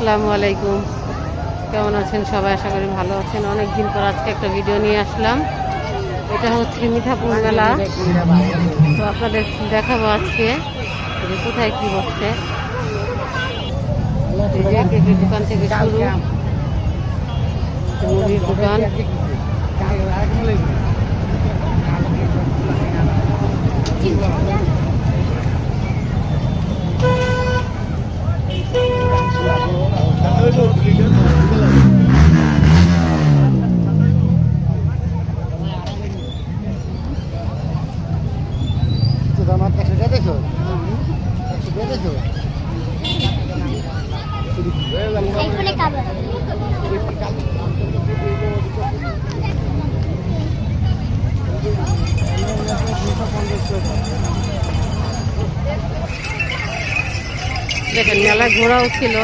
আসসালামু আলাইকুম। কেমন আছেন সবাই? আশা করি ভালো আছেন। অনেক দিন পর আজকে একটা ভিডিও নিয়ে আসলাম। এটা হচ্ছে মিঠাপুর মেলা। তো আপনাদের দেখাবো আজকে যে কোথায় কি বসছে। এই যে কেকের দোকান থেকে শুরু, মুদির দোকান, দেখেন মেলা ঘোরাও ছিল।